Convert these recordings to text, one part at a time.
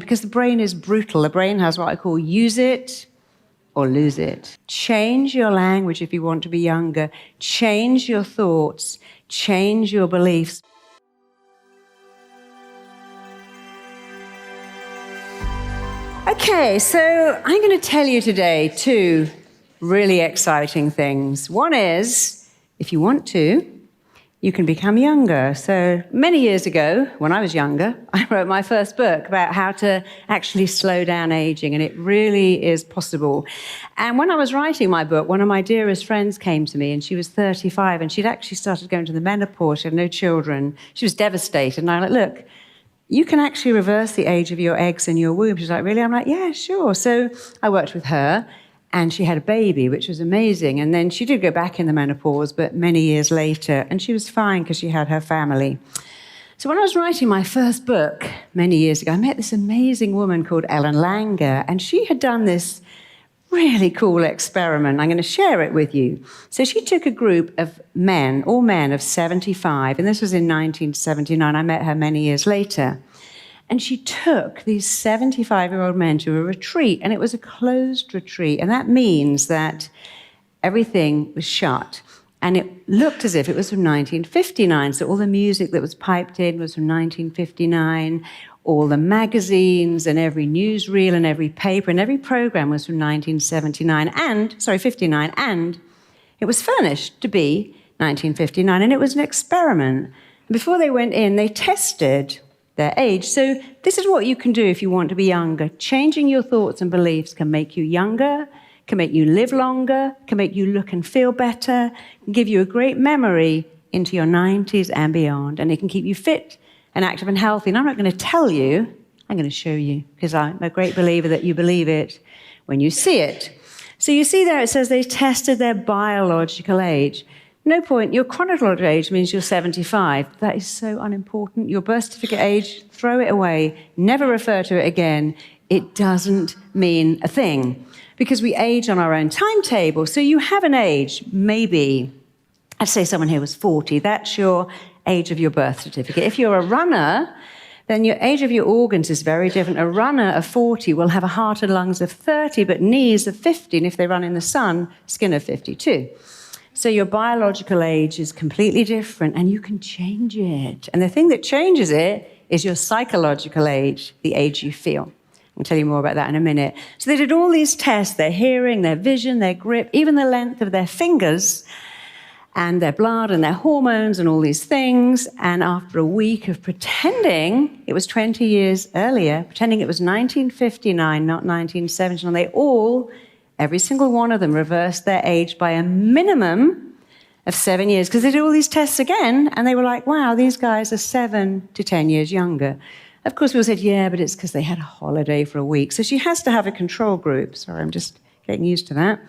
because the brain is brutal. The brain has what I call use it or lose it. Change your language if you want to be younger. Change your thoughts. Change your beliefs. Okay, so I'm going to tell you today two really exciting things. One is, if you want to, you can become younger. So many years ago, when I was younger, I wrote my first book about how to actually slow down aging, and it really is possible. And when I was writing my book, one of my dearest friends came to me, and she was 35, and she'd actually started going to the menopause. She had no children. She was devastated. And I was like, look, you can actually reverse the age of your eggs in your womb. She's like, really? I'm like, yeah, sure. So I worked with her, and she had a baby, which was amazing. And then she did go back in the menopause, but many years later, and she was fine because she had her family. So when I was writing my first book many years ago, I met this amazing woman called Ellen Langer, and she had done this really cool experiment. I'm going to share it with you. So she took a group of men, all men of 75, and this was in 1979. I met her many years later. And she took these 75-year-old men to a retreat, and it was a closed retreat. And that means that everything was shut. And it looked as if it was from 1959. So all the music that was piped in was from 1959. All the magazines and every newsreel and every paper and every program was from 59. And it was furnished to be 1959. And it was an experiment. Before they went in, they tested their age. So this is what you can do if you want to be younger. Changing your thoughts and beliefs can make you younger, can make you live longer, can make you look and feel better, can give you a great memory into your 90s and beyond, and it can keep you fit and active and healthy. And I'm not going to tell you, I'm going to show you, because I'm a great believer that you believe it when you see it. So you see there it says they tested their biological age. No point. Your chronological age means you're 75. That is so unimportant. Your birth certificate age, throw it away. Never refer to it again. It doesn't mean a thing because we age on our own timetable. So you have an age, maybe, I'd say someone here was 40. That's your age of your birth certificate. If you're a runner, then your age of your organs is very different. A runner of 40 will have a heart and lungs of 30, but knees of 50. And if they run in the sun, skin of 52. So your biological age is completely different, and you can change it. And the thing that changes it is your psychological age, the age you feel. I'll tell you more about that in a minute. So they did all these tests, their hearing, their vision, their grip, even the length of their fingers, and their blood and their hormones and all these things. And after a week of pretending it was 20 years earlier, pretending it was 1959, not 1979, they all, every single one of them, reversed their age by a minimum of 7 years, because they did all these tests again, and they were like, wow, these guys are 7 to 10 years younger. Of course, people said, yeah, but it's because they had a holiday for a week. So she has to have a control group. Sorry, I'm just getting used to that.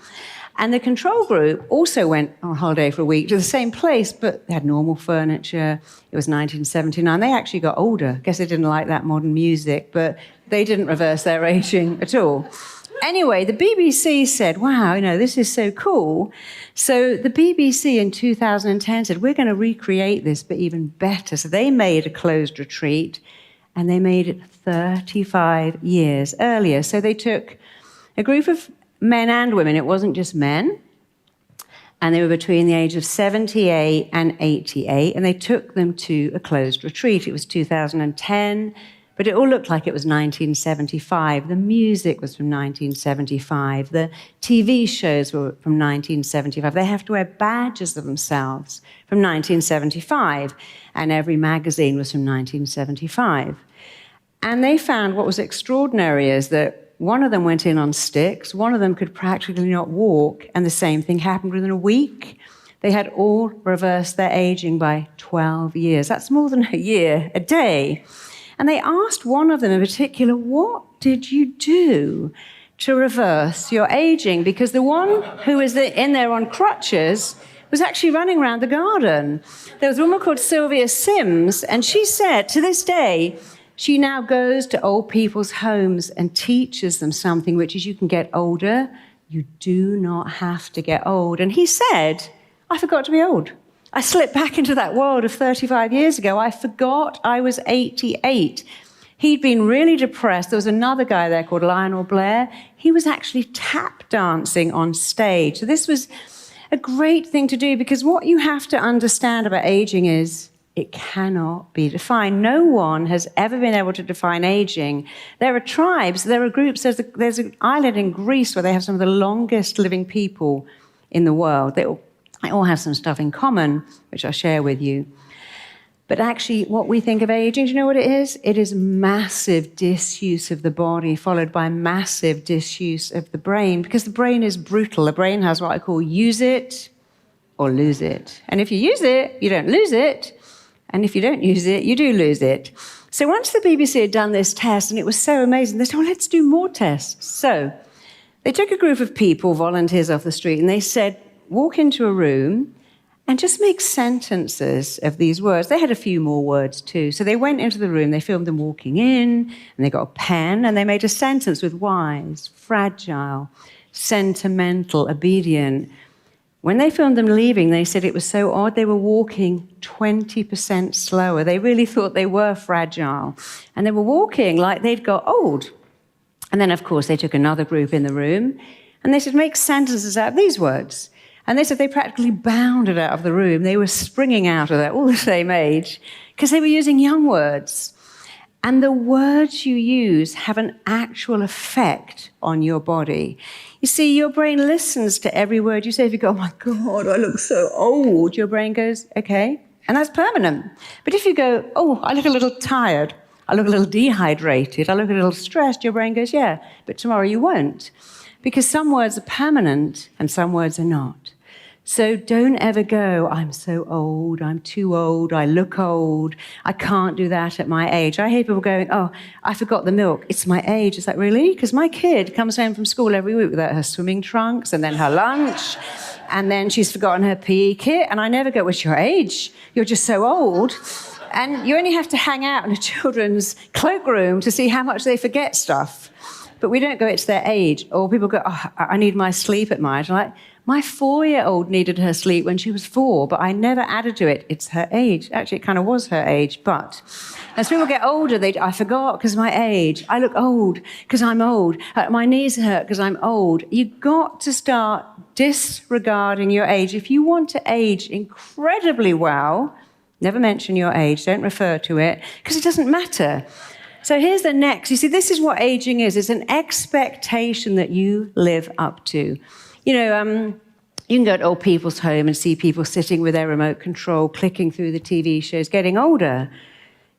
And the control group also went on holiday for a week to the same place, but they had normal furniture. It was 1979. They actually got older. I guess they didn't like that modern music, but they didn't reverse their aging at all. Anyway, the BBC said, wow, this is so cool. So the BBC in 2010 said, we're going to recreate this, but even better. So they made a closed retreat, and they made it 35 years earlier. So they took a group of men and women. It wasn't just men. And they were between the age of 78 and 88, and they took them to a closed retreat. It was 2010. But it all looked like it was 1975. The music was from 1975. The TV shows were from 1975. They have to wear badges of themselves from 1975. And every magazine was from 1975. And they found what was extraordinary is that one of them went in on sticks, one of them could practically not walk, and the same thing happened within a week. They had all reversed their aging by 12 years. That's more than a year a day. And they asked one of them in particular, what did you do to reverse your aging? Because the one who was in there on crutches was actually running around the garden. There was a woman called Sylvia Sims, and she said, to this day, she now goes to old people's homes and teaches them something, which is you can get older. You do not have to get old. And he said, I forgot to be old. I slipped back into that world of 35 years ago. I forgot I was 88. He'd been really depressed. There was another guy there called Lionel Blair. He was actually tap dancing on stage. So this was a great thing to do, because what you have to understand about aging is it cannot be defined. No one has ever been able to define aging. There are tribes, there are groups. There's an island in Greece where they have some of the longest living people in the world. They all have some stuff in common, which I'll share with you. But actually, what we think of aging, do you know what it is? It is massive disuse of the body, followed by massive disuse of the brain, because the brain is brutal. The brain has what I call use it or lose it. And if you use it, you don't lose it. And if you don't use it, you do lose it. So once the BBC had done this test, and it was so amazing, they said, well, let's do more tests. So they took a group of people, volunteers off the street, and they said, walk into a room and just make sentences of these words. They had a few more words too. So they went into the room, they filmed them walking in, and they got a pen, and they made a sentence with wise, fragile, sentimental, obedient. When they filmed them leaving, they said it was so odd, they were walking 20% slower. They really thought they were fragile. And they were walking like they'd got old. And then, of course, they took another group in the room, and they said, make sentences out of these words. And they said they practically bounded out of the room. They were springing out of there, all the same age, because they were using young words. And the words you use have an actual effect on your body. You see, your brain listens to every word you say. If you go, oh my God, I look so old, your brain goes, okay. And that's permanent. But if you go, oh, I look a little tired, I look a little dehydrated, I look a little stressed, your brain goes, yeah, but tomorrow you won't. Because some words are permanent and some words are not. So don't ever go, I'm so old, I'm too old, I look old, I can't do that at my age. I hear people going, oh, I forgot the milk, it's my age. It's like, really? Because my kid comes home from school every week without her swimming trunks and then her lunch, and then she's forgotten her PE kit, and I never go, what's your age? You're just so old. And you only have to hang out in a children's cloakroom to see how much they forget stuff. But we don't go, it's their age. Or people go, oh, I need my sleep at my age. I'm like, my 4-year-old needed her sleep when she was 4, but I never added to it. It's her age. Actually, it kind of was her age, but as people get older, I forgot because my age. I look old because I'm old. My knees hurt because I'm old. You've got to start disregarding your age. If you want to age incredibly well, never mention your age. Don't refer to it, because it doesn't matter. So here's the next. You see, this is what aging is. It's an expectation that you live up to. You know, you can go to old people's home and see people sitting with their remote control, clicking through the TV shows, getting older.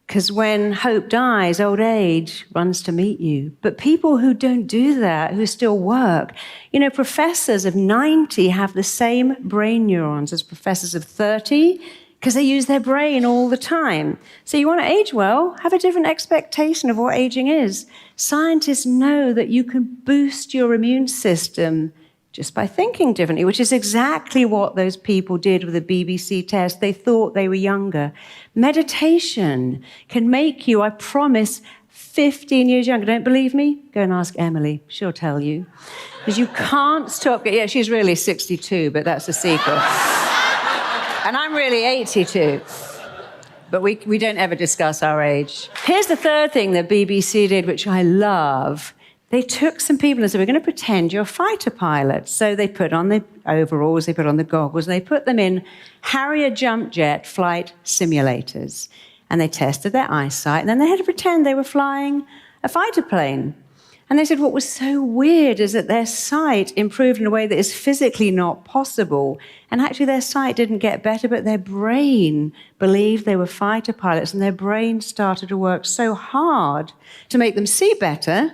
Because when hope dies, old age runs to meet you. But people who don't do that, who still work, you know, professors of 90 have the same brain neurons as professors of 30, because they use their brain all the time. So you want to age well, have a different expectation of what aging is. Scientists know that you can boost your immune system just by thinking differently, which is exactly what those people did with the BBC test. They thought they were younger. Meditation can make you, I promise, 15 years younger. Don't believe me? Go and ask Emily. She'll tell you. Because you can't stop. Yeah, she's really 62, but that's a secret. And I'm really 82. But we don't ever discuss our age. Here's the third thing the BBC did, which I love. They took some people and said, we're going to pretend you're fighter pilots. So they put on the overalls, they put on the goggles, and they put them in Harrier jump jet flight simulators. And they tested their eyesight, and then they had to pretend they were flying a fighter plane. And they said what was so weird is that their sight improved in a way that is physically not possible. And actually their sight didn't get better, but their brain believed they were fighter pilots, and their brain started to work so hard to make them see better,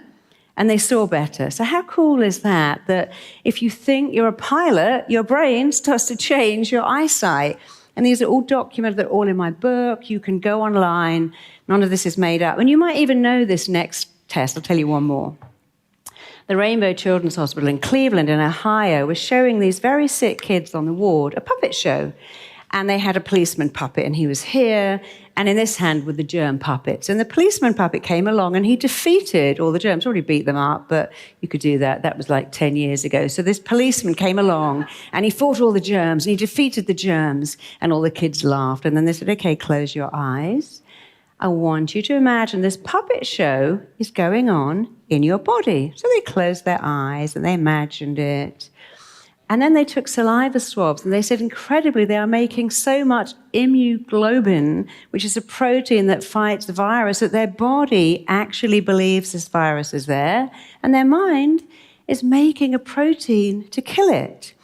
and they saw better. So how cool is that? That if you think you're a pilot, your brain starts to change your eyesight. And these are all documented. They're all in my book. You can go online. None of this is made up. And you might even know this next test. I'll tell you one more. The Rainbow Children's Hospital in Cleveland, in Ohio, was showing these very sick kids on the ward a puppet show. And they had a policeman puppet, and he was here, and in this hand were the germ puppets. And the policeman puppet came along, and he defeated all the germs. Already beat them up, but you could do that. That was like 10 years ago. So this policeman came along, and he fought all the germs, and he defeated the germs, and all the kids laughed. And then they said, okay, close your eyes. I want you to imagine this puppet show is going on in your body. So they closed their eyes and they imagined it. And then they took saliva swabs, and they said, incredibly, they are making so much immunoglobulin, which is a protein that fights the virus, that their body actually believes this virus is there, and their mind is making a protein to kill it.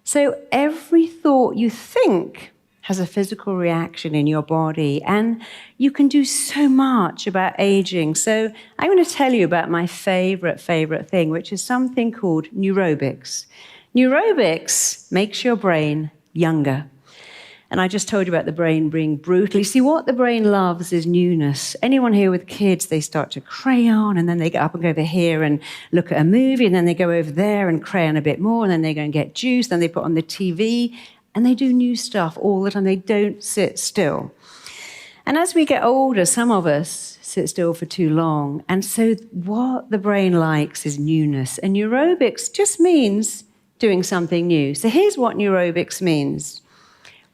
So every thought you think has a physical reaction in your body, and you can do so much about aging. So I'm going to tell you about my favorite thing, which is something called Neurobics. Neurobics makes your brain younger. And I just told you about the brain being brutal. You see, what the brain loves is newness. Anyone here with kids, they start to crayon, and then they get up and go over here and look at a movie, and then they go over there and crayon a bit more, and then they go and get juice, then they put on the TV, and they do new stuff all the time. They don't sit still. And as we get older, some of us sit still for too long. And so what the brain likes is newness. And Neurobics just means doing something new. So here's what Neurobics means.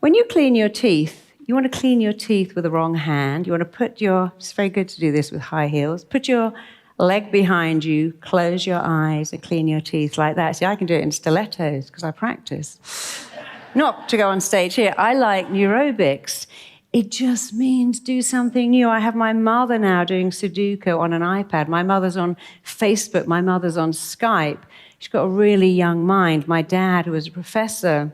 When you clean your teeth, you want to clean your teeth with the wrong hand. You want to it's very good to do this with high heels. Put your leg behind you, close your eyes, and clean your teeth like that. See, I can do it in stilettos because I practice. Not to go on stage here. I like Neurobics. It just means do something new. I have my mother now doing Sudoku on an iPad. My mother's on Facebook. My mother's on Skype. She's got a really young mind. My dad, who was a professor,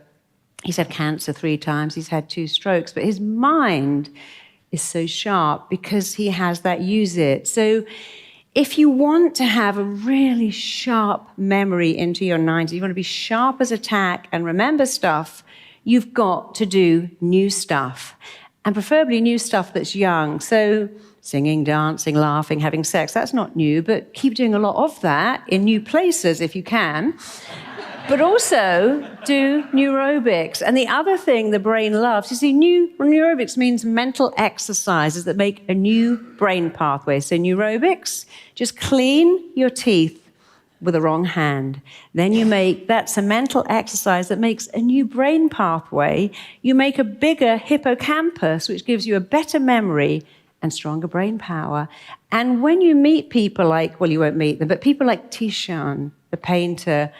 he's had cancer 3 times. He's had 2 strokes. But his mind is so sharp because he has that use it. So if you want to have a really sharp memory into your 90s, you want to be sharp as a tack and remember stuff, you've got to do new stuff. And preferably new stuff that's young. So singing, dancing, laughing, having sex, that's not new, but keep doing a lot of that in new places if you can. But also do neurobics. And the other thing the brain loves, you see, neurobics means mental exercises that make a new brain pathway. So neurobics, just clean your teeth with the wrong hand. Then that's a mental exercise that makes a new brain pathway. You make a bigger hippocampus, which gives you a better memory and stronger brain power. And when you meet people you won't meet them, but people like Titian, the painter,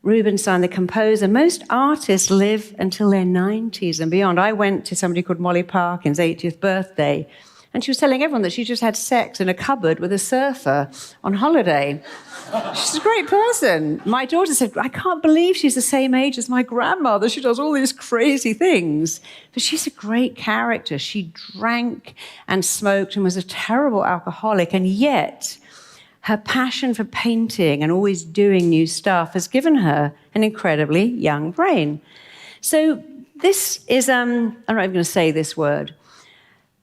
Rubinstein, the composer, most artists live until their 90s and beyond. I went to somebody called Molly Parkin's 80th birthday, and she was telling everyone that she just had sex in a cupboard with a surfer on holiday. She's a great person. My daughter said, I can't believe she's the same age as my grandmother. She does all these crazy things. But she's a great character. She drank and smoked and was a terrible alcoholic, and yet her passion for painting and always doing new stuff has given her an incredibly young brain. So this is, I'm not even going to say this word,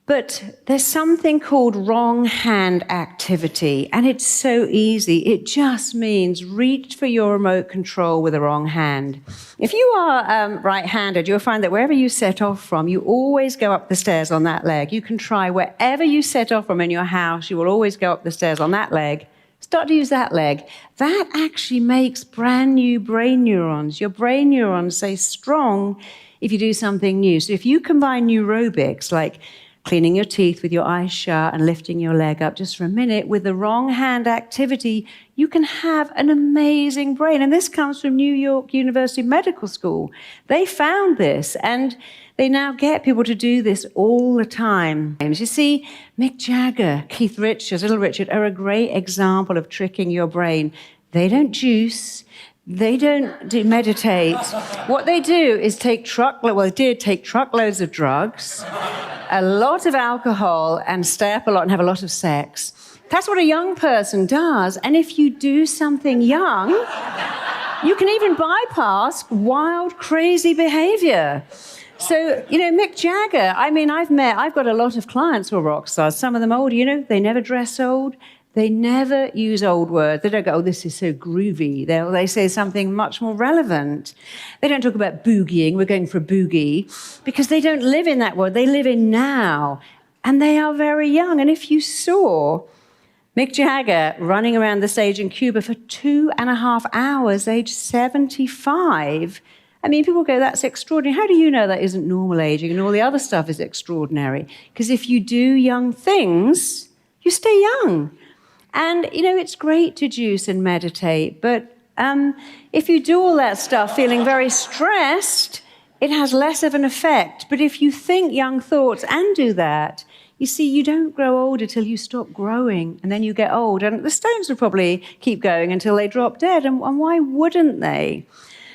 but there's something called wrong hand activity, and it's so easy. It just means reach for your remote control with the wrong hand. If you are right-handed, you'll find that wherever you set off from, you always go up the stairs on that leg. You can try wherever you set off from in your house, you will always go up the stairs on that leg. Start to use that leg. That actually makes brand new brain neurons. Your brain neurons stay strong if you do something new. So if you combine neurobics, like cleaning your teeth with your eyes shut and lifting your leg up just for a minute with the wrong hand activity, you can have an amazing brain. And this comes from New York University Medical School. They found this, and they now get people to do this all the time. You see, Mick Jagger, Keith Richards, Little Richard are a great example of tricking your brain. They don't juice. They don't meditate. What they do is they did take truckloads of drugs, a lot of alcohol, and stay up a lot and have a lot of sex. That's what a young person does. And if you do something young, you can even bypass wild, crazy behavior. So, Mick Jagger, I've got a lot of clients who are rock stars, some of them old, they never dress old. They never use old words. They don't go, oh, this is so groovy. They say something much more relevant. They don't talk about boogieing, we're going for a boogie, because they don't live in that world. They live in now. And they are very young. And if you saw Mick Jagger running around the stage in Cuba for 2.5 hours, age 75, I mean, people go, that's extraordinary. How do you know that isn't normal aging and all the other stuff is extraordinary? Because if you do young things, you stay young. And, it's great to juice and meditate, but if you do all that stuff feeling very stressed, it has less of an effect. But if you think young thoughts and do that, you see, you don't grow older till you stop growing, and then you get old. And the Stones would probably keep going until they drop dead, and why wouldn't they?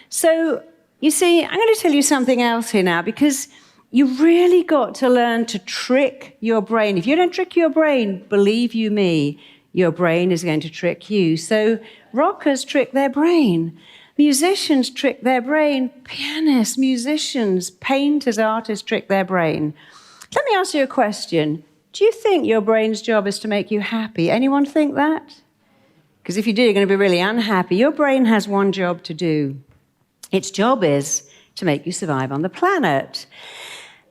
So, you see, I'm going to tell you something else here now, because you really got to learn to trick your brain. If you don't trick your brain, believe you me, your brain is going to trick you. So rockers trick their brain. Musicians trick their brain. Pianists, musicians, painters, artists trick their brain. Let me ask you a question. Do you think your brain's job is to make you happy? Anyone think that? Because if you do, you're going to be really unhappy. Your brain has one job to do. Its job is to make you survive on the planet.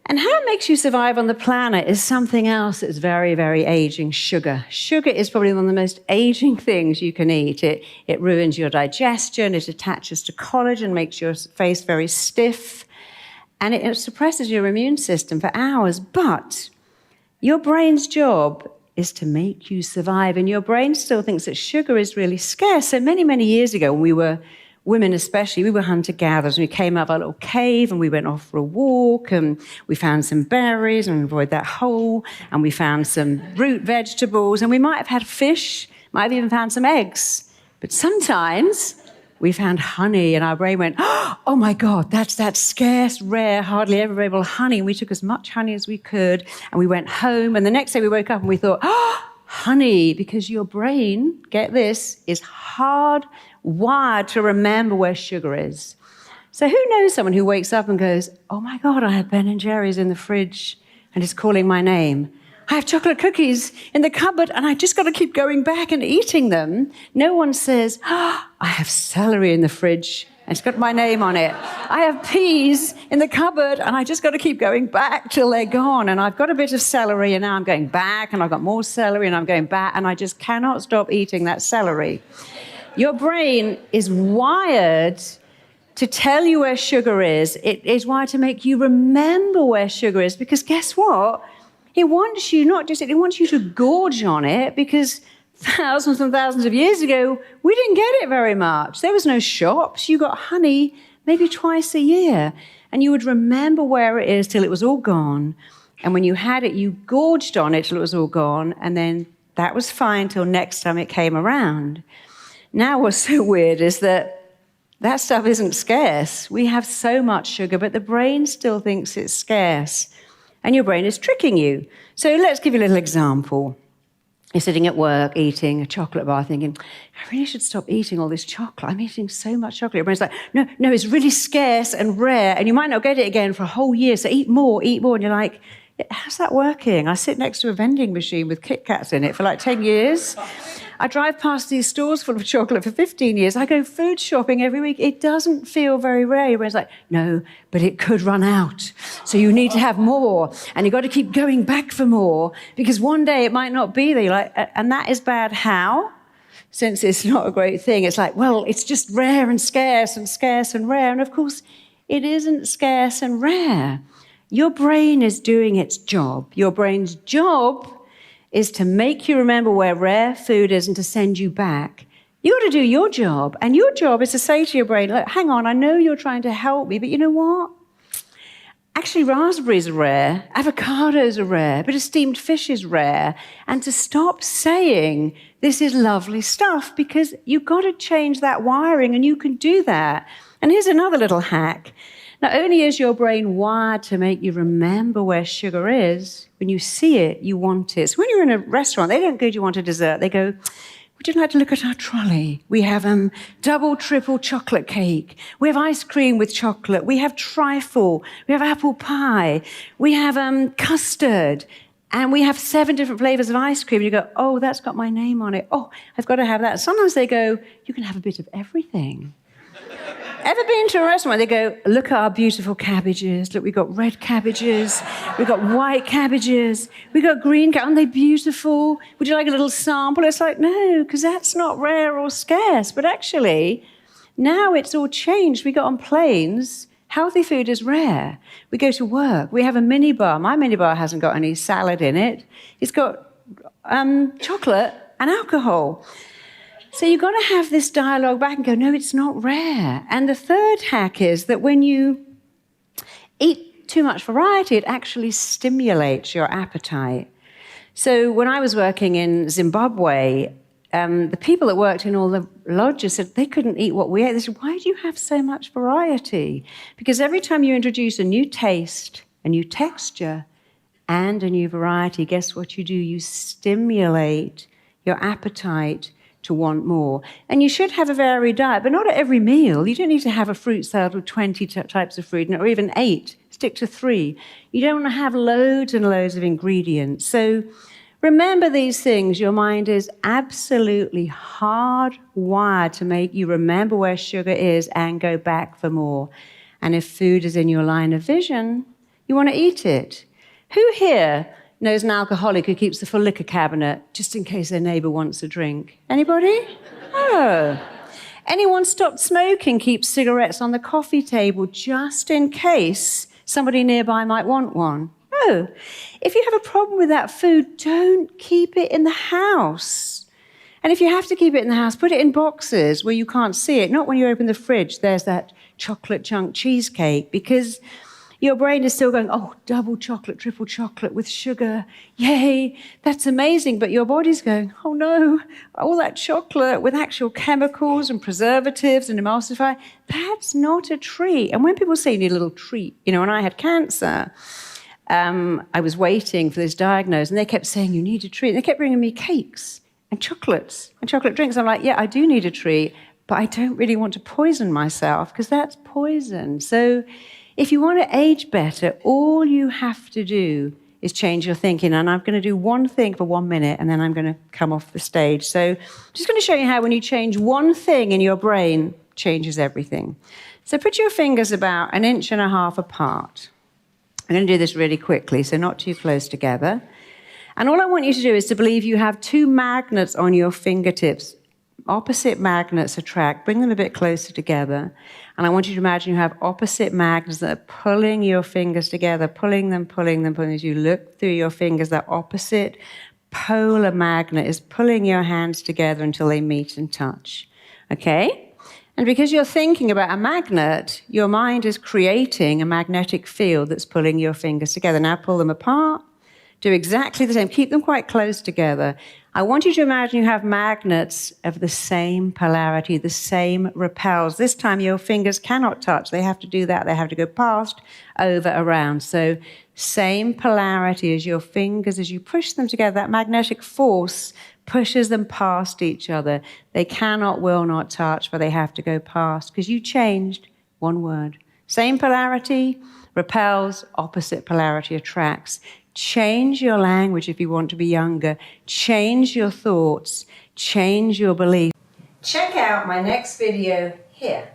And how it makes you survive on the planet is something else that's very, very aging: sugar. Sugar is probably one of the most aging things you can eat. It ruins your digestion, it attaches to collagen, makes your face very stiff, and it suppresses your immune system for hours. But your brain's job is to make you survive, and your brain still thinks that sugar is really scarce. So many, many years ago, when we were women especially, we were hunter-gatherers, and we came out of our little cave, and we went off for a walk, and we found some berries, and avoid that hole, and we found some root vegetables, and we might have had fish, might have even found some eggs. But sometimes we found honey, and our brain went, oh my God, that's that scarce, rare, hardly ever available honey. And we took as much honey as we could, and we went home, and the next day we woke up and we thought, honey, because your brain, get this, is hardwired to remember where sugar is. So who knows someone who wakes up and goes, oh my God, I have Ben & Jerry's in the fridge and it's calling my name. I have chocolate cookies in the cupboard and I just got to keep going back and eating them. No one says, I have celery in the fridge and it's got my name on it. I have peas in the cupboard and I just got to keep going back till they're gone. And I've got a bit of celery and now I'm going back and I've got more celery and I'm going back and I just cannot stop eating that celery. Your brain is wired to tell you where sugar is. It is wired to make you remember where sugar is, because guess what? It wants you it wants you to gorge on it, because thousands and thousands of years ago, we didn't get it very much. There was no shops. You got honey maybe twice a year, and you would remember where it is till it was all gone. And when you had it, you gorged on it till it was all gone, and then that was fine till next time it came around. Now what's so weird is that stuff isn't scarce. We have so much sugar, but the brain still thinks it's scarce. And your brain is tricking you. So let's give you a little example. You're sitting at work eating a chocolate bar thinking, I really should stop eating all this chocolate. I'm eating so much chocolate. Your brain's like, no, it's really scarce and rare, and you might not get it again for a whole year, so eat more. And you're like, how's that working? I sit next to a vending machine with Kit Kats in it for like 10 years. I drive past these stores full of chocolate for 15 years. I go food shopping every week. It doesn't feel very rare. Your brain's like, no, but it could run out. So you need to have more. And you've got to keep going back for more, because one day it might not be there. You're like, and that is bad. How? Since it's not a great thing. It's like, well, it's just rare and scarce and rare. And of course, it isn't scarce and rare. Your brain is doing its job. Your brain's job is to make you remember where rare food is and to send you back. You've got to do your job. And your job is to say to your brain, look, hang on, I know you're trying to help me, but you know what? Actually, raspberries are rare, avocados are rare, but steamed fish is rare. And to stop saying this is lovely stuff, because you've got to change that wiring, and you can do that. And here's another little hack. Not only is your brain wired to make you remember where sugar is, when you see it, you want it. So when you're in a restaurant, they don't go, do you want a dessert? They go, would you like to look at our trolley? We have double, triple chocolate cake. We have ice cream with chocolate. We have trifle. We have apple pie. We have custard. And we have 7 different flavors of ice cream. And you go, oh, that's got my name on it. Oh, I've got to have that. Sometimes they go, you can have a bit of everything. Ever been to a restaurant where they go, look at our beautiful cabbages. Look, we've got red cabbages. We've got white cabbages. We've got green cabbages. Aren't they beautiful? Would you like a little sample? It's like, no, because that's not rare or scarce. But actually, Now it's all changed. We got on planes. Healthy food is rare. We go to work. We have a minibar. My minibar hasn't got any salad in it. It's got chocolate and alcohol. So you've got to have this dialogue back and go, no, it's not rare. And the third hack is that when you eat too much variety, it actually stimulates your appetite. So when I was working in Zimbabwe, the people that worked in all the lodges said they couldn't eat what we ate. They said, why do you have so much variety? Because every time you introduce a new taste, a new texture, and a new variety, guess what you do? You stimulate your appetite to want more. And you should have a varied diet, but not at every meal. You don't need to have a fruit salad with 20 types of fruit, or even 8. Stick to 3. You don't want to have loads and loads of ingredients. So remember these things. Your mind is absolutely hardwired to make you remember where sugar is and go back for more. And if food is in your line of vision, you want to eat it. Who here knows an alcoholic who keeps the full liquor cabinet just in case their neighbor wants a drink? Anybody? Oh. Anyone stopped smoking, keeps cigarettes on the coffee table just in case somebody nearby might want one? No. If you have a problem with that food, don't keep it in the house. And if you have to keep it in the house, put it in boxes where you can't see it. Not when you open the fridge, there's that chocolate chunk cheesecake, because your brain is still going, oh, double chocolate, triple chocolate with sugar. Yay, that's amazing. But your body's going, oh no, all that chocolate with actual chemicals and preservatives and emulsifier, that's not a treat. And when people say you need a little treat, when I had cancer, I was waiting for this diagnosis, and they kept saying, you need a treat. And they kept bringing me cakes and chocolates and chocolate drinks. I'm like, yeah, I do need a treat, but I don't really want to poison myself because that's poison. So if you want to age better, all you have to do is change your thinking. And I'm going to do one thing for 1 minute, and then I'm going to come off the stage. So I'm just going to show you how when you change one thing in your brain, changes everything. So put your fingers about 1.5 inches apart. I'm going to do this really quickly, so not too close together. And all I want you to do is to believe you have 2 magnets on your fingertips. Opposite magnets attract. Bring them a bit closer together. And I want you to imagine you have opposite magnets that are pulling your fingers together, pulling them. As you look through your fingers, that opposite polar magnet is pulling your hands together until they meet and touch. Okay? And because you're thinking about a magnet, your mind is creating a magnetic field that's pulling your fingers together. Now pull them apart. Do exactly the same. Keep them quite close together. I want you to imagine you have magnets of the same polarity, the same repels. This time your fingers cannot touch. They have to do that. They have to go past, over, around. So same polarity as your fingers. As you push them together, that magnetic force pushes them past each other. They cannot, will not touch, but they have to go past because you changed one word. Same polarity repels, opposite polarity attracts. Change your language if you want to be younger. Change your thoughts. Change your beliefs. Check out my next video here.